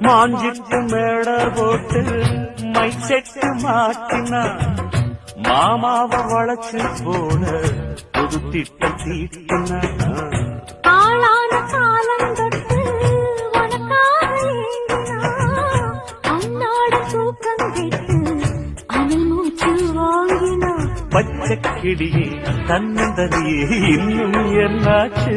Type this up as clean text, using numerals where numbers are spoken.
மாஞ்சிட்டு மேட போட்டு my set மாட்டினா மாமாவை வளைச்சு போன புது திட்டம் தீட்டினா ஆளான காலம் தொட்டு உனக்காக ஏங்கினா அன்னாட தூக்கம் கேட்டு அனல் மூச்சு வாங்கினா பச்சை கிளியே தன்னந்தனியே இன்னும் என்னாச்சு